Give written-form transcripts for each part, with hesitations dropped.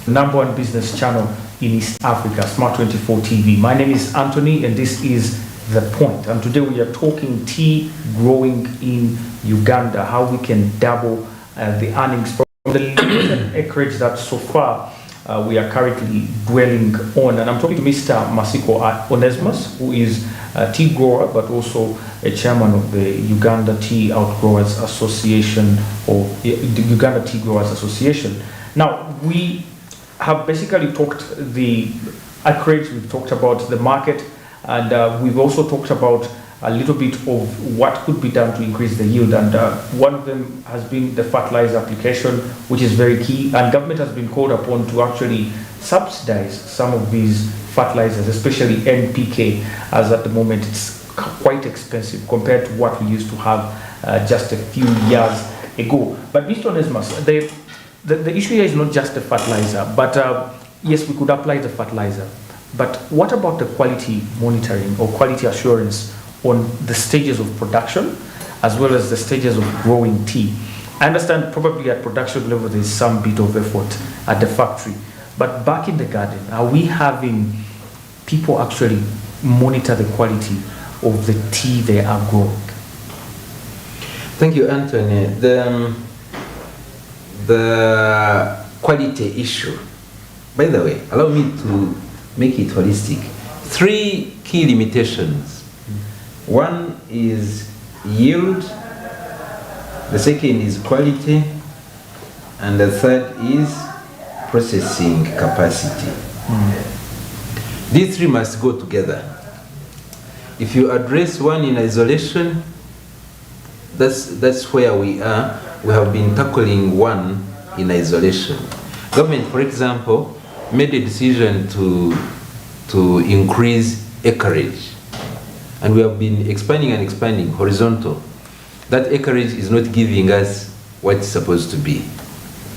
#1 business channel in East Africa, Smart 24 TV. My name is Anthony and this is The Point. And today we are talking tea growing in Uganda, how we can double the earnings from the limited acreage that so far we are currently dwelling on. And I'm talking to Mr. Masiko Onesmus, who is a tea grower, but also a chairman of the Uganda Tea Outgrowers Association, or the Uganda Tea Growers Association. Now, we have basically talked the acreage, we've talked about the market, and we've also talked about a little bit of what could be done to increase the yield. And one of them has been the fertilizer application, which is very key. And government has been called upon to actually subsidize some of these fertilizers, especially NPK, as at the moment it's quite expensive compared to what we used to have just a few years ago. But Mr. Onesmus, the issue here is not just the fertilizer, but yes, we could apply the fertilizer. But what about the quality monitoring or quality assurance on the stages of production as well as the stages of growing tea? I understand probably at production level there is some bit of effort at the factory, but back in the garden, are we having people actually monitor the quality of the tea they are growing? Thank you, Anthony. The quality issue, by the way, allow me to make it holistic. 3 key limitations. One is yield, the second is quality, and the third is processing capacity. These 3 must go together. If you address one in isolation, that's where we are. We have been tackling one in isolation. Government, for example, made a decision to increase acreage. And we have been expanding and expanding horizontal. That acreage is not giving us what it's supposed to be.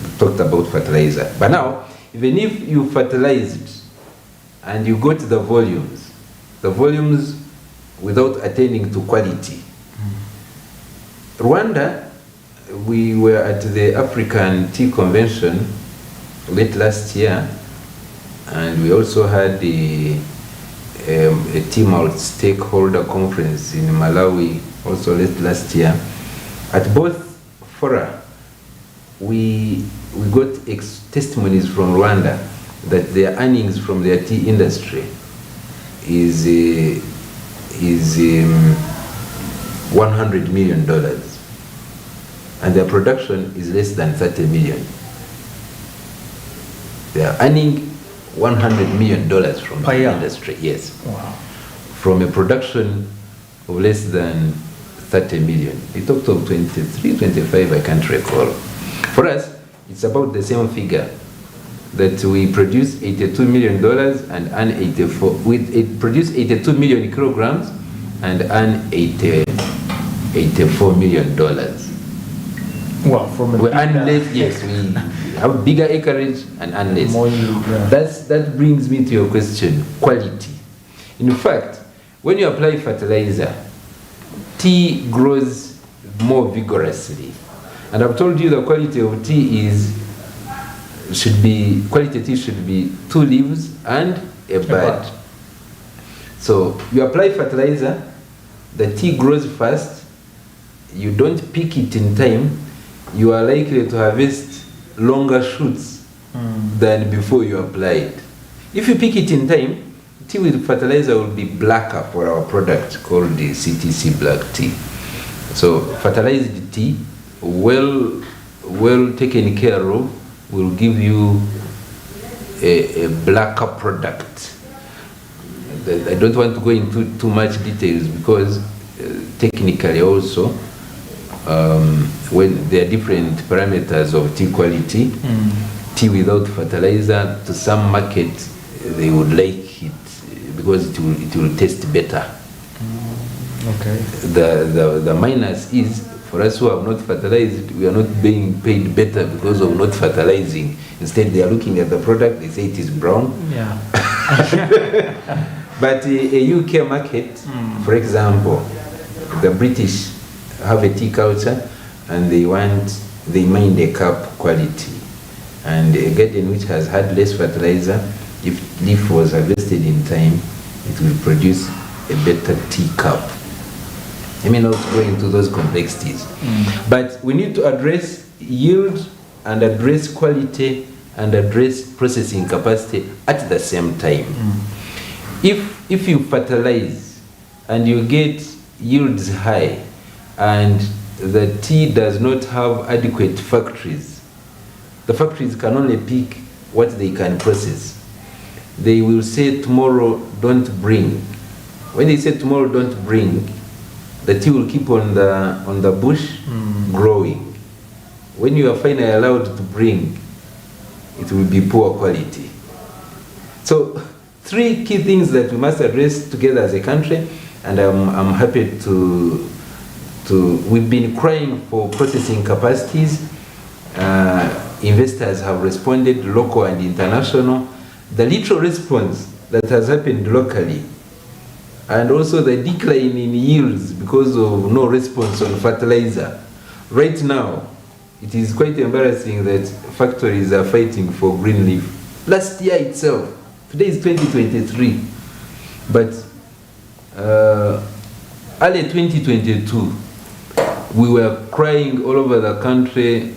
We talked about fertilizer. But now, even if you fertilized and you got the volumes without attending to quality. Rwanda, we were at the African Tea Convention late last year, and we also had a tea malt stakeholder conference in Malawi also late last year. At both fora, we got testimonies from Rwanda that their earnings from their tea industry is $100 million, and their production is less than 30 million. They are earning $100 million from the industry, yes. Wow. From a production of less than 30 million. We talked of 23, 25, I can't recall. For us, it's about the same figure, that we produce $82 million and earn 84. We produce 82 million kilograms and earn $84 million. Well, from we earn less, yes, we have bigger acreage and earn less. That brings me to your question, quality. In fact, when you apply fertilizer, tea grows more vigorously. And I've told you the quality of tea quality tea should be 2 leaves and a bud. So you apply fertilizer, the tea grows fast, you don't pick it in time, you are likely to harvest longer shoots than before you applied. If you pick it in time, tea with fertilizer will be blacker for our product called the CTC black tea. So fertilized tea, well taken care of, will give you a blacker product. I don't want to go into too much details because technically also when there are different parameters of tea quality, tea without fertilizer, to some market they would like it because it will taste better. Okay. The minus is, for us who have not fertilized, we are not being paid better because of not fertilizing. Instead, they are looking at the product, they say it is brown. Yeah. But a UK market, for example, the British have a tea culture and they mind a cup quality. And a garden which has had less fertilizer, if leaf was harvested in time, it will produce a better tea cup. I may not go into those complexities. But we need to address yield and address quality and address processing capacity at the same time. If you fertilize and you get yields high and the tea does not have adequate factories, the factories can only pick what they can process. They will say tomorrow don't bring. When they say tomorrow don't bring, the tea will keep on the bush growing. When you are finally allowed to bring, it will be poor quality. So 3 key things that we must address together as a country, and I'm happy to we've been crying for processing capacities. Investors have responded, local and international. The little response that has happened locally, and also the decline in yields because of no response on fertilizer. Right now, it is quite embarrassing that factories are fighting for green leaf. Last year itself, today is 2023, but early 2022, we were crying all over the country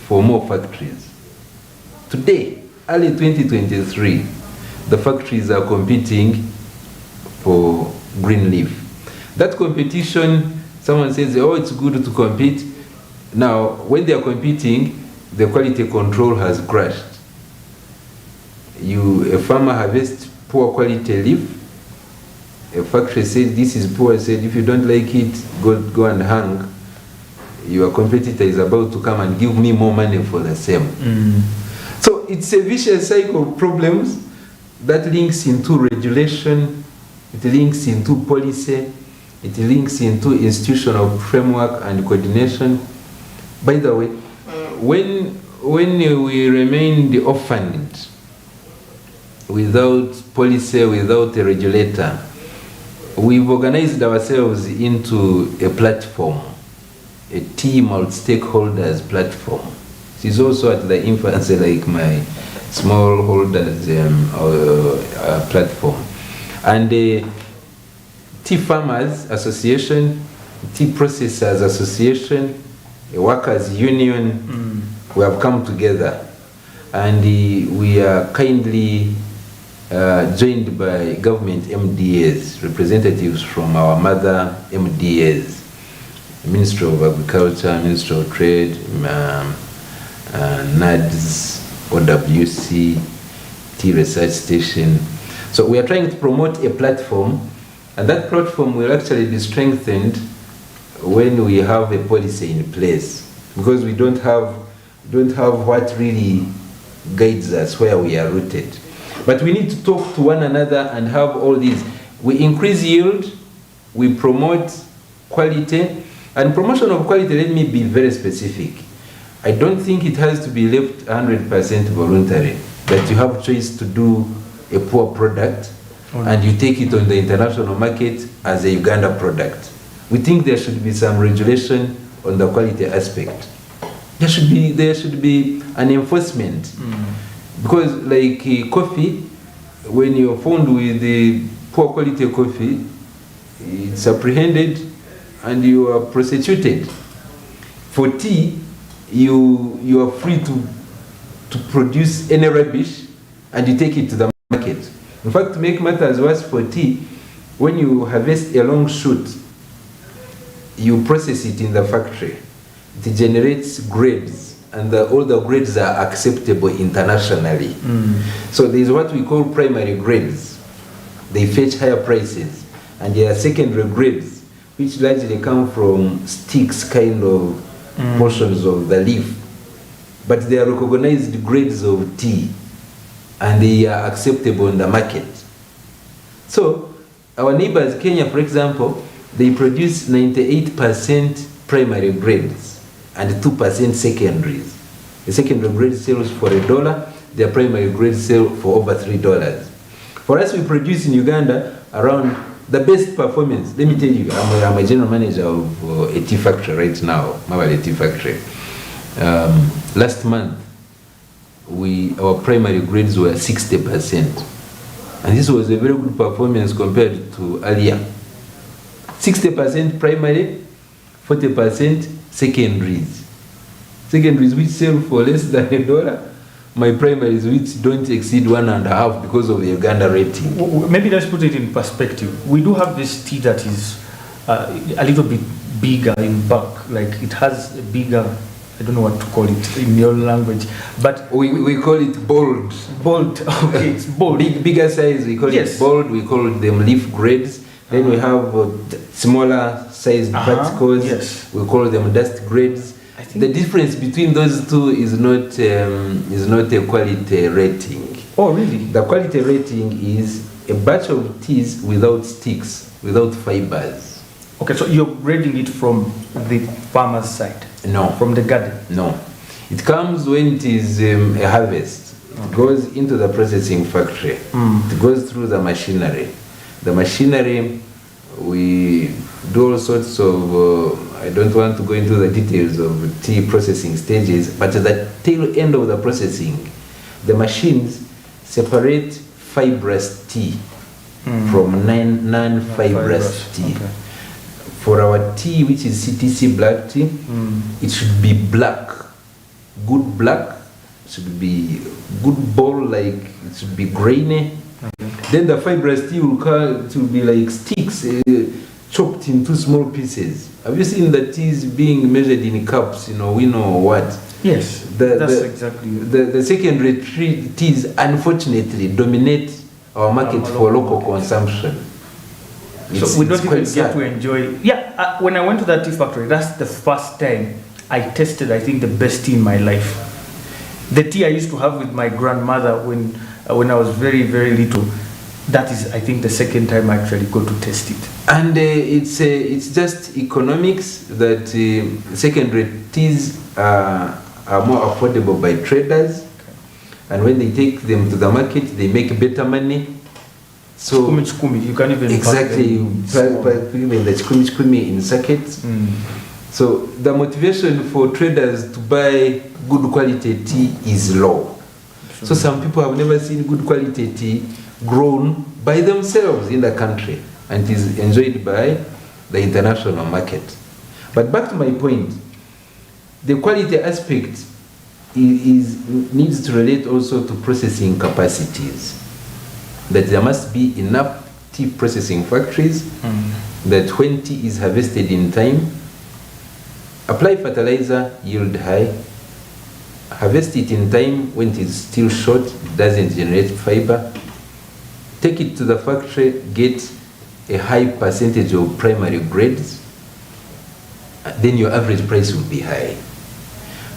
for more factories. Today, early 2023, the factories are competing for green leaf. That competition, someone says, oh, it's good to compete. Now, when they are competing, the quality control has crashed. A farmer harvests poor quality leaf. A factory said this is poor. Said if you don't like it, go and hang. Your competitor is about to come and give me more money for the same. So it's a vicious cycle of problems that links into regulation, it links into policy, it links into institutional framework and coordination. By the way, when we remained orphaned, without policy, without a regulator, we've organized ourselves into a platform, a team of stakeholders platform. It's also at the infancy, like my smallholders platform. And the Tea Farmers Association, Tea Processors Association, a workers' union, we have come together. And we are kindly joined by government MDAs, representatives from our mother MDAs, Ministry of Agriculture, Ministry of Trade, NADS, OWC, Tea Research Station. So we are trying to promote a platform, and that platform will actually be strengthened when we have a policy in place, because we don't have what really guides us where we are rooted. But we need to talk to one another and have all these. We increase yield, we promote quality, and promotion of quality, let me be very specific. I don't think it has to be left 100% voluntary, that you have choice to do a poor product and you take it on the international market as a Uganda product. We think there should be some regulation on the quality aspect. There should be an enforcement. Because like coffee, when you're found with the poor quality coffee, it's apprehended and you are prosecuted. For tea, you are free to produce any rubbish and you take it to the market. In fact, to make matters worse for tea, when you harvest a long shoot, you process it in the factory. It generates grades, and all the grades are acceptable internationally. So there is what we call primary grades. They fetch higher prices. And there are secondary grades, which largely come from sticks, kind of portions of the leaf. But they are recognized grades of tea, and they are acceptable in the market. So our neighbors, Kenya, for example, they produce 98% primary grades and 2% secondaries. The secondary grade sells for $1, their primary grade sell for over $3. For us, we produce in Uganda around the best performance. Let me tell you, I'm a general manager of a tea factory right now, Mabale Tea Factory. Last month, our primary grades were 60%. And this was a very good performance compared to earlier. 60% primary, 40% secondaries. Secondaries which sell for less than $1. My primaries which don't exceed 1.5 because of the Uganda rating. Maybe let's put it in perspective. We do have this tea that is a little bit bigger in bulk. Like it has a bigger, I don't know what to call it in your language, but we call it bold. Bold, okay, it's bold. Bigger size, we call it bold. We call them leaf grades. Then we have smaller sized particles. Yes. We call them dust grades. I think the difference between those two is not a quality rating. Oh, really? The quality rating is a batch of teas without sticks, without fibers. Okay, so you're grading it from the farmer's side? No. From the garden? No. It comes when it is a harvest. It goes into the processing factory. It goes through the machinery. The machinery, we do all sorts of, I don't want to go into the details of tea processing stages, but at the tail end of the processing, the machines separate fibrous tea from non-fibrous tea. Okay. For our tea, which is CTC black tea, it should be black, good black, it should be good ball, like it should be grainy. Okay. Then the fibrous tea will be like sticks, chopped into small pieces. Have you seen the teas being measured in cups? We know what. Yes, that's exactly it. The secondary teas, unfortunately, dominate our market for local consumption. So we don't even get to enjoy. Yeah, when I went to that tea factory, that's the first time I tasted, I think, the best tea in my life. The tea I used to have with my grandmother when I was very, very little. That is, I think, the second time I actually got to taste it. And it's just economics that secondary teas are more affordable by traders. Okay. And when they take them to the market, they make better money. So chukumi, you can even exactly even the chukumi in circuits. So the motivation for traders to buy good quality tea is low. Sure. So some people have never seen good quality tea grown by themselves in the country and is enjoyed by the international market. But back to my point, the quality aspect needs to relate also to processing capacities. That there must be enough tea processing factories that when tea is harvested in time, apply fertilizer, yield high, harvest it in time when it is still short, it doesn't generate fiber, take it to the factory, get a high percentage of primary grades, then your average price will be high.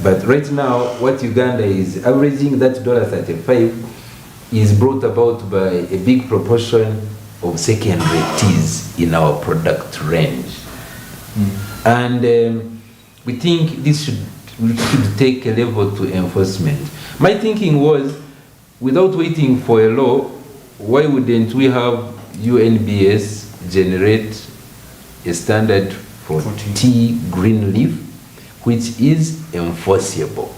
But right now, what Uganda is averaging, that $35, is brought about by a big proportion of secondary teas in our product range. And we think we should take a level to enforcement. My thinking was, without waiting for a law, why wouldn't we have UNBS generate a standard for tea green leaf, which is enforceable?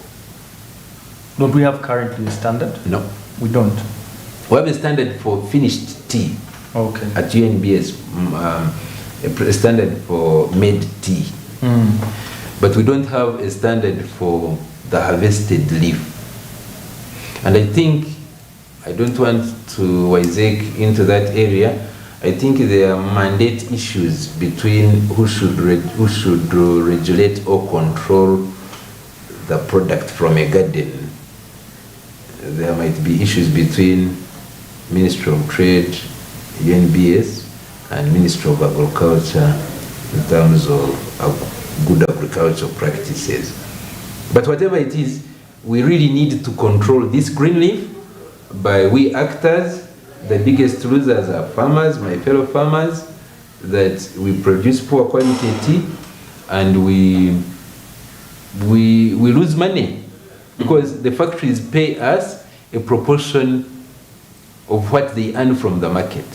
Don't we have currently a standard? No. We don't. We have a standard for finished tea. Okay. At UNBS, a standard for made tea. But we don't have a standard for the harvested leaf. And I think, I don't want to wisec into that area, I think there are mandate issues between who should regulate or control the product from a garden. There might be issues between Ministry of Trade, UNBS, and Ministry of Agriculture in terms of good agricultural practices. But whatever it is, we really need to control this green leaf by we actors. The biggest losers are farmers, my fellow farmers, that we produce poor quality tea and we lose money because the factories pay us a proportion of what they earn from the market.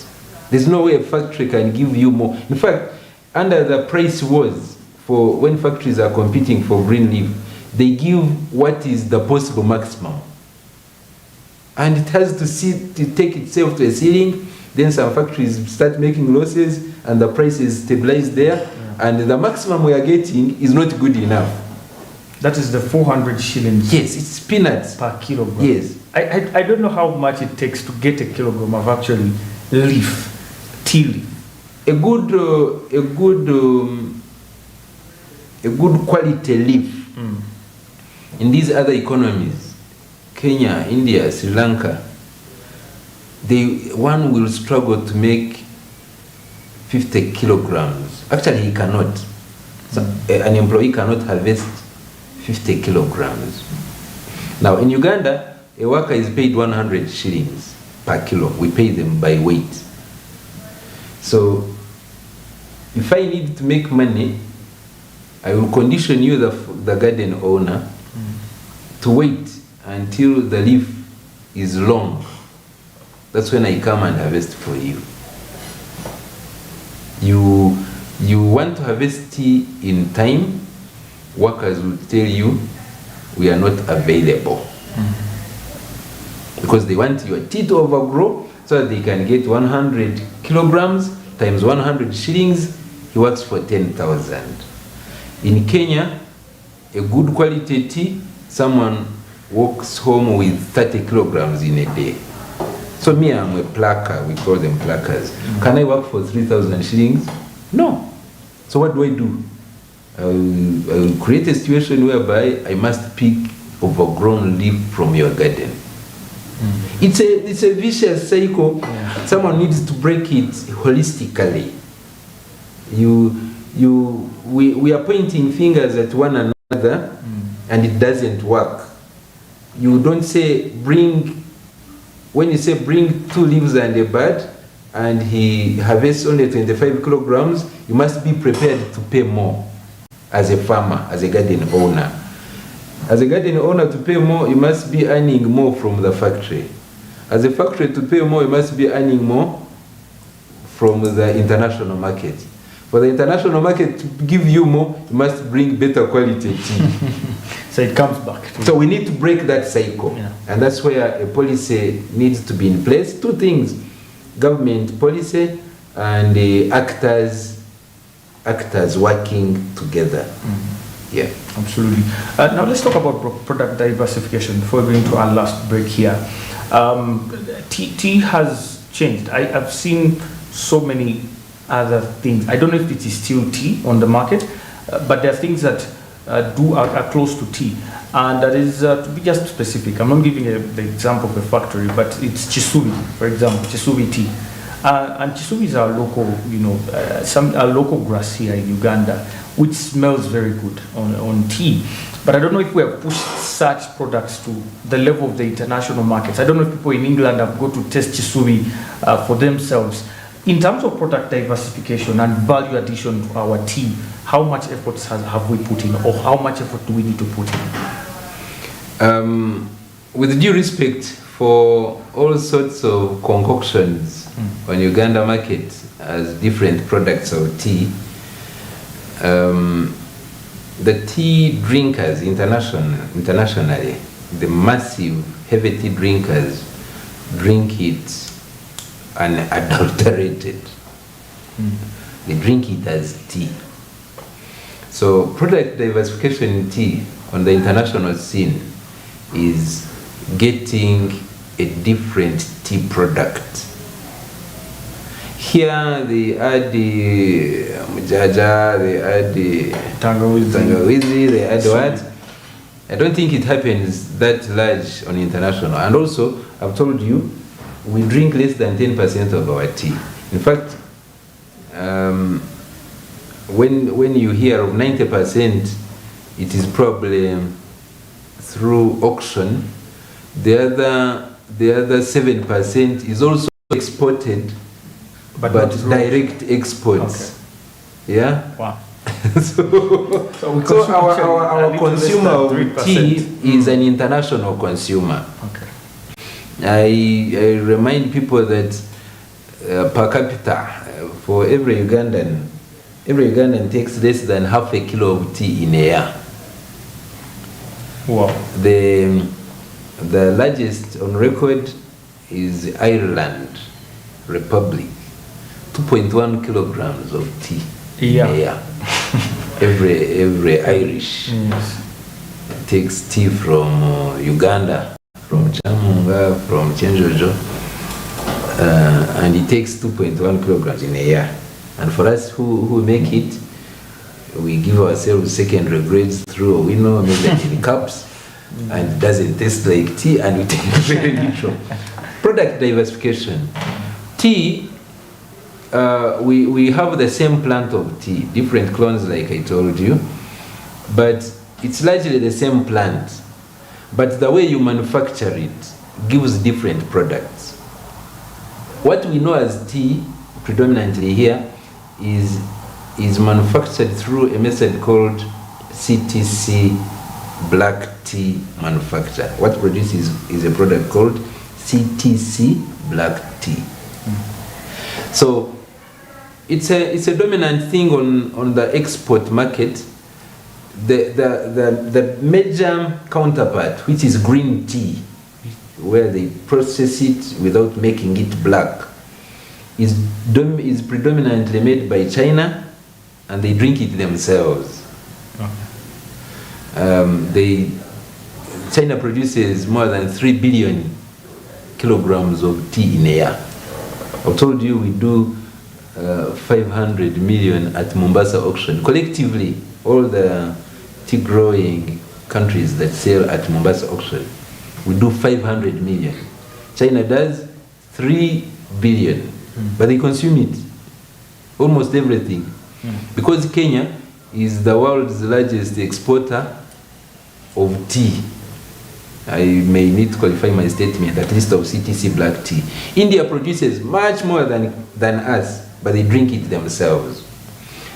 There's no way a factory can give you more. In fact, under the price wars, for when factories are competing for green leaf, they give what is the possible maximum. and it has to take itself to a ceiling. Then some factories start making losses, and the price is stabilized there, and the maximum we are getting is not good enough. That is the 400 shillings. Yes, it's peanuts per kilogram. Yes. I don't know how much it takes to get a kilogram of actually leaf, tea leaf. A good quality leaf in these other economies, Kenya, India, Sri Lanka, one will struggle to make 50 kilograms. Actually, he cannot. So, an employee cannot harvest 50 kilograms. Now, in Uganda, a worker is paid 100 shillings per kilo. We pay them by weight. So, if I need to make money, I will condition you, the garden owner, to wait until the leaf is long. That's when I come and harvest for you. You want to harvest tea in time, workers will tell you we are not available. Because they want your tea to overgrow so that they can get 100 kilograms times 100 shillings, he works for 10,000. In Kenya, a good quality tea, someone walks home with 30 kilograms in a day. So me, I'm a plucker, we call them pluckers. Can I work for 3,000 shillings? No. So what do? I will create a situation whereby I must pick overgrown leaf from your garden. It's a vicious cycle. Someone needs to break it holistically. We are pointing fingers at one another, and it doesn't work. You don't say when you say bring 2 leaves and a bud, and he harvests only 25 kilograms, you must be prepared to pay more as a farmer, as a garden owner. As a garden owner, to pay more, you must be earning more from the factory. As a factory, to pay more, you must be earning more from the international market. For the international market to give you more, you must bring better quality tea. So it comes back. So we need to break that cycle. And that's where a policy needs to be in place. 2 things, government policy and the actors working together. Yeah, absolutely. Now let's talk about product diversification before going to our last break here. Tea has changed. I've seen so many other things. I don't know if it is still tea on the market, but there are things that are close to tea. And that is, to be just specific, I'm not giving the example of a factory, but it's Chisubi, for example, Chisubi tea. And Chisubi is our local, our local grass here in Uganda, which smells very good on tea. But I don't know if we have pushed such products to the level of the international markets. I don't know if people in England have got to test Chisubi for themselves. In terms of product diversification and value addition to our tea, how much efforts have we put in, or how much effort do we need to put in? With due respect for all sorts of concoctions on Uganda market as different products of tea, the tea drinkers internationally, the massive heavy tea drinkers, drink it unadulterated. They drink it as tea. So product diversification in tea on the international scene is getting a different tea product. Here they add the mujaja, they add the tangawizi, they add what? I don't think it happens that large on international. And also, I've told you, we drink less than 10% of our tea. In fact, when you hear of 90%, it is probably through auction. The other 7% is also exported, but direct exports. Okay. Yeah. Wow. so our consumer of tea is an international consumer. Okay. I remind people that per capita, for every Ugandan takes less than half a kilo of tea in a year. Wow. The largest on record is Ireland Republic, 2.1 kilograms of tea. Yeah. Every Irish takes tea from Uganda, from Chamunga, from Chenjojo, and it takes 2.1 kilograms in a year. And for us who make it, we give ourselves secondary grades through a window, make it in cups, and it doesn't taste like tea, and we take very little. Product diversification. Tea, we have the same plant of tea, different clones like I told you, but it's largely the same plant. But the way you manufacture it gives different products. What we know as tea, predominantly here, is manufactured through a method called CTC black tea manufacture. What produces is a product called CTC black tea. So it's a dominant thing on the export market. The major counterpart, which is green tea, where they process it without making it black, is predominantly made by China, and they drink it themselves. China produces more than 3 billion kilograms of tea in a year. I told you we do 500 million at Mombasa auction. Collectively, all the tea growing countries that sell at Mombasa auction, we do 500 million. China does 3 billion, but they consume it, almost everything. Because Kenya is the world's largest exporter of tea. I may need to qualify my statement, at least of CTC black tea. India produces much more than us, but they drink it themselves.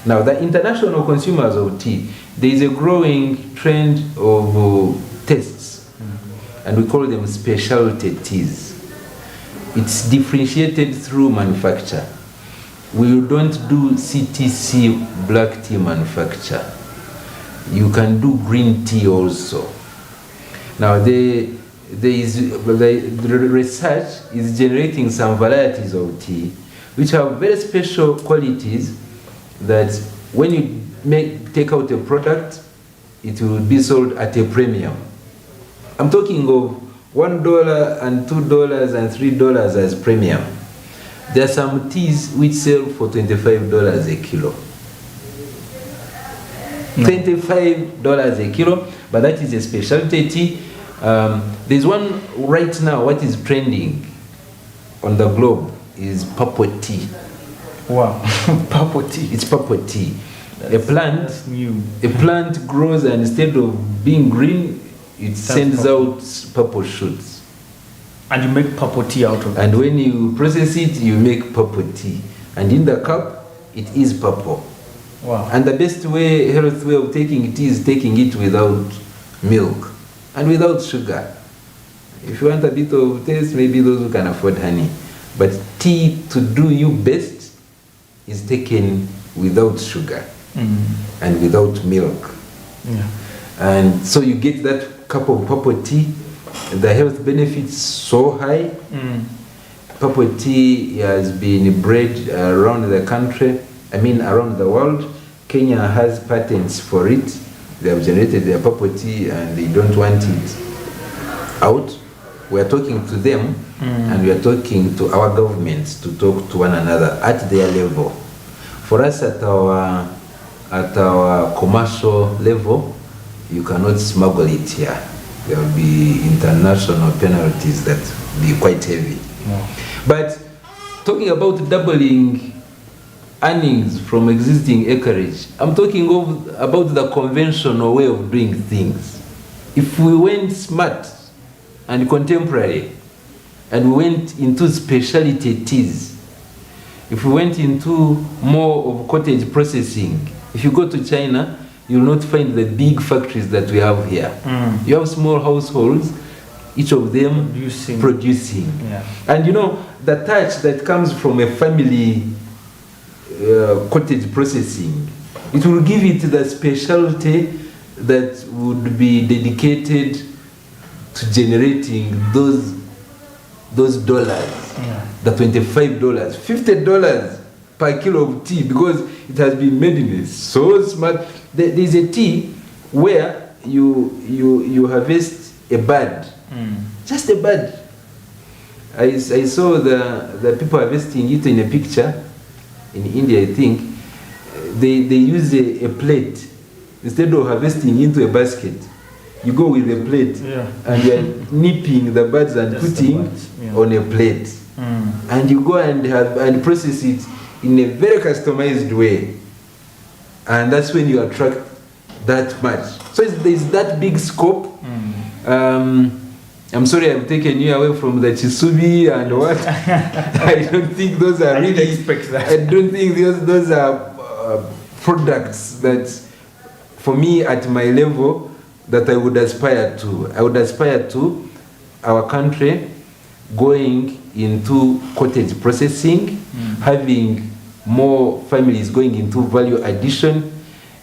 Now, the international consumers of tea, there is a growing trend of tastes, and we call them specialty teas. It's differentiated through manufacture. We don't do CTC black tea manufacture. You can do green tea also. Now, the research is generating some varieties of tea which have very special qualities that when you take out a product, it will be sold at a premium. I'm talking of $1 and $2 and $3 as premium. There are some teas which sell for $25 a kilo. $25 a kilo, but that is a specialty tea. There's one right now, what is trending on the globe is purple tea. Wow, purple tea. It's purple tea. A plant grows, and instead of being green, it sends out purple shoots. And you make purple tea out of it. And when you process it, you make purple tea. And in the cup, it is purple. Wow. And the best way, health way of taking it is taking it without milk and without sugar. If you want a bit of taste, maybe those who can afford honey. But tea, to do you best, is taken without sugar and without milk. Yeah. And so you get that cup of purple tea. The health benefits so high. Purple tea has been bred around the country, around the world. Kenya has patents for it. They have generated their purple tea and they don't want it out. We are talking to them and we are talking to our governments to talk to one another at their level. For us at our commercial level, you cannot smuggle it here. There will be international penalties that will be quite heavy. Yeah. But talking about doubling earnings from existing acreage, I'm talking about the conventional way of doing things. If we went smart and contemporary, and we went into specialty teas, if we went into more of cottage processing, if you go to China, you'll not find the big factories that we have here. You have small households, each of them producing. Yeah. And you know, the touch that comes from a family cottage processing, it will give it the specialty that would be dedicated to generating those dollars, the $25, $50 per kilo of tea, because it has been made in a so smart. There's a tea where you harvest a bud, just a bud. I saw the people harvesting it in a picture in India, I think. They use a plate instead of harvesting into a basket. You go with a plate and you are nipping the buds and just putting on a plate, and you go and process it in a very customized way, and that's when you attract that much. So there's that big scope. I'm sorry I've taken you away from the Chisubi and what. I don't think those are really. I don't think those are products that, for me at my level, that I would aspire to. I would aspire to our country going into cottage processing, having more families going into value addition.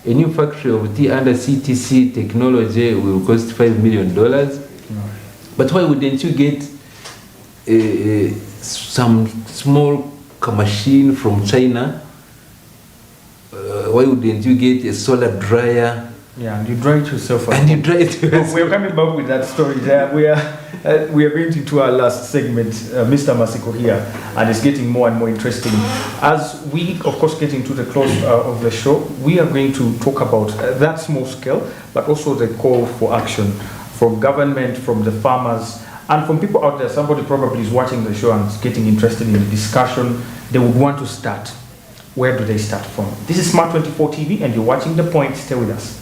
A new factory of tea under CTC technology will cost $5 million. But why wouldn't you get some small machine from China? Why wouldn't you get a solar dryer? Yeah, and you dry it yourself. And you dry it yourself. We're coming back with that story. We are going into our last segment, Mr. Masiko here, and it's getting more and more interesting. As we, of course, get into the close of the show, we are going to talk about that small scale, but also the call for action from government, from the farmers, and from people out there. Somebody probably is watching the show and is getting interested in the discussion. They would want to start. Where do they start from? This is Smart 24 TV, and you're watching The Point. Stay with us.